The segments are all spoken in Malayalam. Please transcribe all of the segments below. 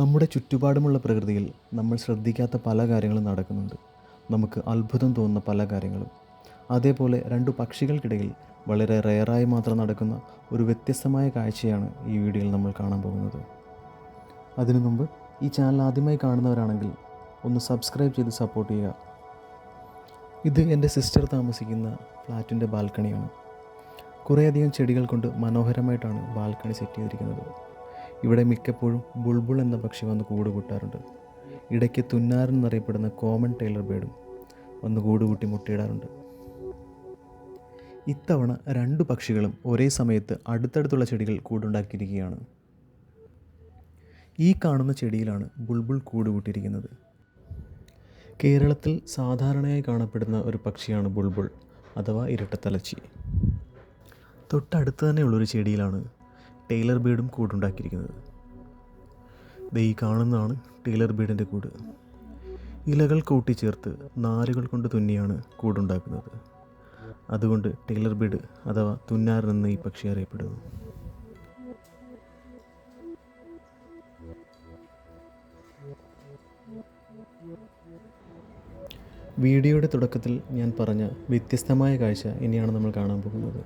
നമ്മുടെ ചുറ്റുപാടുമുള്ള പ്രകൃതിയിൽ നമ്മൾ ശ്രദ്ധിക്കാത്ത പല കാര്യങ്ങളും നടക്കുന്നുണ്ട്. നമുക്ക് അത്ഭുതം തോന്നുന്ന പല കാര്യങ്ങളും. അതേപോലെ രണ്ട് പക്ഷികൾക്കിടയിൽ വളരെ റെയറായി മാത്രം നടക്കുന്ന ഒരു വ്യത്യസ്തമായ കാഴ്ചയാണ് ഈ വീഡിയോയിൽ നമ്മൾ കാണാൻ പോകുന്നത്. അതിനു മുമ്പ് ഈ ചാനൽ ആദ്യമായി കാണുന്നവരാണെങ്കിൽ ഒന്ന് സബ്സ്ക്രൈബ് ചെയ്ത് സപ്പോർട്ട് ചെയ്യുക. ഇത് എൻ്റെ സിസ്റ്റർ താമസിക്കുന്ന ഫ്ലാറ്റിൻ്റെ ബാൽക്കണിയാണ്. കുറേയധികം ചെടികൾ കൊണ്ട് മനോഹരമായിട്ടാണ് ബാൽക്കണി സെറ്റ് ചെയ്തിരിക്കുന്നത്. ഇവിടെ മിക്കപ്പോഴും ബുൾബുൾ എന്ന പക്ഷി വന്ന് കൂട് കൂട്ടാറുണ്ട്. ഇടയ്ക്ക് തുന്നാരൻ എന്നറിയപ്പെടുന്ന കോമൺ ടൈലർ ബേർഡും വന്ന് കൂട് കൂട്ടി മുട്ടയിടാറുണ്ട്. ഇത്തവണ രണ്ട് പക്ഷികളും ഒരേ സമയത്ത് അടുത്തടുത്തുള്ള ചെടികൾ കൂടുണ്ടാക്കിയിരിക്കുകയാണ്. ഈ കാണുന്ന ചെടിയിലാണ് ബുൾബുൾ കൂട് കൂട്ടിയിരിക്കുന്നത്. കേരളത്തിൽ സാധാരണയായി കാണപ്പെടുന്ന ഒരു പക്ഷിയാണ് ബുൾബുൾ അഥവാ ഇരട്ടത്തലച്ചി. തൊട്ടടുത്ത് തന്നെയുള്ളൊരു ചെടിയിലാണ് ടൈലർ ബേർഡും കൂടുണ്ടാക്കിയിരിക്കുന്നത്. ഈ കാണുന്നതാണ് ടൈലർ ബേർഡിൻ്റെ കൂട്. ഇലകൾ കൂട്ടിച്ചേർത്ത് നാരുകൾ കൊണ്ട് തുന്നിയാണ് കൂടുണ്ടാക്കുന്നത്. അതുകൊണ്ട് ടൈലർ ബേർഡ് അഥവാ തുന്നാരൻ എന്ന് ഈ പക്ഷി അറിയപ്പെടുന്നു. വീഡിയോയുടെ തുടക്കത്തിൽ ഞാൻ പറഞ്ഞ വ്യത്യസ്തമായ കാഴ്ച ഇനിയാണ് നമ്മൾ കാണാൻ പോകുന്നത്.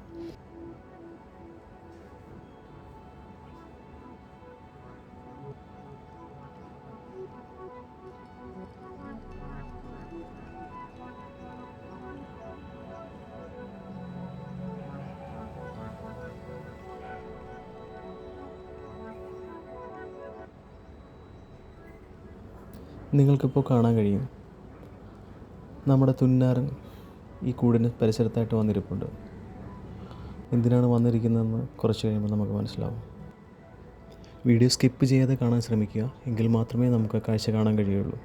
നിങ്ങൾക്കിപ്പോൾ കാണാൻ കഴിയും, നമ്മുടെ തുന്നാരൻ ഈ കൂടിന് പരിസരത്തായിട്ട് വന്നിരിപ്പുണ്ട്. എന്തിനാണ് വന്നിരിക്കുന്നതെന്ന് കുറച്ച് കഴിയുമ്പോൾ നമുക്ക് മനസ്സിലാവും. വീഡിയോ സ്കിപ്പ് ചെയ്യാതെ കാണാൻ ശ്രമിക്കുക, എങ്കിൽ മാത്രമേ നമുക്ക് കാഴ്ച കാണാൻ കഴിയുള്ളൂ.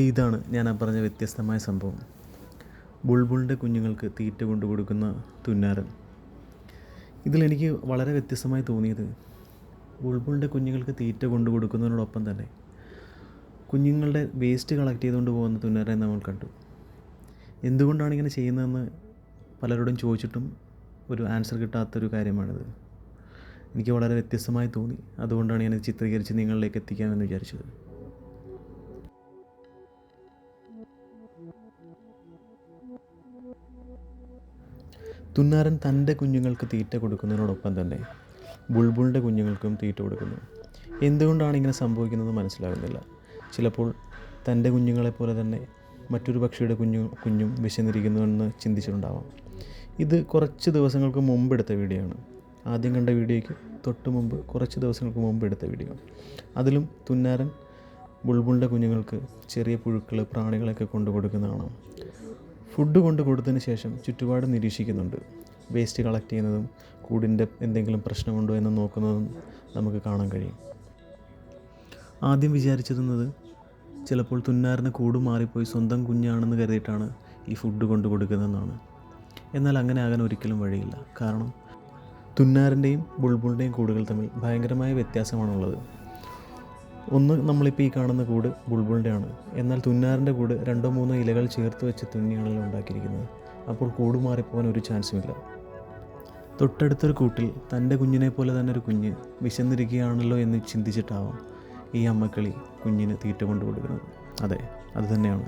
ഇതാണ് ഞാൻ പറഞ്ഞ വ്യത്യസ്തമായ സംഭവം. ബുൾബുളിൻ്റെ കുഞ്ഞുങ്ങൾക്ക് തീറ്റ കൊണ്ടു കൊടുക്കുന്ന തുന്നാരൻ. ഇതിലെനിക്ക് വളരെ വ്യത്യസ്തമായി തോന്നിയത്, ബുൾബുളിൻ്റെ കുഞ്ഞുങ്ങൾക്ക് തീറ്റ കൊണ്ടു കൊടുക്കുന്നതിനോടൊപ്പം തന്നെ കുഞ്ഞുങ്ങളുടെ വേസ്റ്റ് കളക്ട് ചെയ്തുകൊണ്ട് പോകുന്ന തുന്നാരനെ നമ്മൾ കണ്ടു. എന്തുകൊണ്ടാണ് ഇങ്ങനെ ചെയ്യുന്നതെന്ന് പലരോടും ചോദിച്ചിട്ടും ഒരു ആൻസർ കിട്ടാത്തൊരു കാര്യമാണിത്. എനിക്ക് വളരെ വ്യത്യസ്തമായി തോന്നി. അതുകൊണ്ടാണ് ഞാനിത് ചിത്രീകരിച്ച് നിങ്ങളിലേക്ക് എത്തിക്കാമെന്ന് വിചാരിച്ചത്. തുന്നാരൻ തൻ്റെ കുഞ്ഞുങ്ങൾക്ക് തീറ്റ കൊടുക്കുന്നതിനോടൊപ്പം തന്നെ ബുൾബുളിൻ്റെ കുഞ്ഞുങ്ങൾക്കും തീറ്റ കൊടുക്കുന്നു. എന്തുകൊണ്ടാണ് ഇങ്ങനെ സംഭവിക്കുന്നത് മനസ്സിലാകുന്നില്ല. ചിലപ്പോൾ തൻ്റെ കുഞ്ഞുങ്ങളെപ്പോലെ തന്നെ മറ്റൊരു പക്ഷിയുടെ കുഞ്ഞും വിശന്നിരിക്കുന്നുവെന്ന് ചിന്തിച്ചിട്ടുണ്ടാവാം. ഇത് കുറച്ച് ദിവസങ്ങൾക്ക് മുമ്പ് എടുത്ത വീഡിയോ ആണ്. ആദ്യം കണ്ട വീഡിയോയ്ക്ക് തൊട്ട് മുമ്പ് കുറച്ച് ദിവസങ്ങൾക്ക് മുമ്പ് എടുത്ത വീഡിയോ. അതിലും തുന്നാരൻ ബുൾബുളിൻ്റെ കുഞ്ഞുങ്ങൾക്ക് ചെറിയ പുഴുക്കൾ, പ്രാണികളൊക്കെ കൊണ്ടു കൊടുക്കുന്നതാണ്. ഫുഡ് കൊണ്ട് കൊടുത്തതിന് ശേഷം ചുറ്റുപാട് നിരീക്ഷിക്കുന്നുണ്ട്. വേസ്റ്റ് കളക്ട് ചെയ്യുന്നതും കൂടിൻ്റെ എന്തെങ്കിലും പ്രശ്നമുണ്ടോ എന്ന് നോക്കുന്നതും നമുക്ക് കാണാൻ കഴിയും. ആദ്യം വിചാരിച്ചിരുന്നത് ചിലപ്പോൾ തുന്നാരന് കൂട് മാറിപ്പോയി സ്വന്തം കുഞ്ഞാണെന്ന് കരുതിയിട്ടാണ് ഈ ഫുഡ് കൊണ്ട് കൊടുക്കുന്നതെന്നാണ്. എന്നാൽ അങ്ങനെ ആകാൻ ഒരിക്കലും വഴിയില്ല. കാരണം തുന്നാരൻ്റെയും ബുൾബുളിൻ്റെയും കൂടുകൾ തമ്മിൽ ഭയങ്കരമായ വ്യത്യാസമാണുള്ളത്. ഒന്ന്, നമ്മളിപ്പോൾ ഈ കാണുന്ന കൂട് ബുൾബുളിൻ്റെ ആണ്. എന്നാൽ തുന്നാരൻ്റെ കൂട് 2-3 ഇലകൾ ചേർത്ത് വെച്ച് തുന്നിയാണല്ലോ ഉണ്ടാക്കിയിരിക്കുന്നത്. അപ്പോൾ കൂട് മാറിപ്പോകാൻ ഒരു ചാൻസുമില്ല. തൊട്ടടുത്തൊരു കൂട്ടിൽ തൻ്റെ കുഞ്ഞിനെ പോലെ തന്നെ ഒരു കുഞ്ഞ് വിശന്നിരിക്കുകയാണല്ലോ എന്ന് ചിന്തിച്ചിട്ടാവാം ഈ അമ്മക്കിളി കുഞ്ഞിന് തീറ്റ കൊണ്ടു കൊടുക്കുന്നത്. അതെ, അത് തന്നെയാണ്.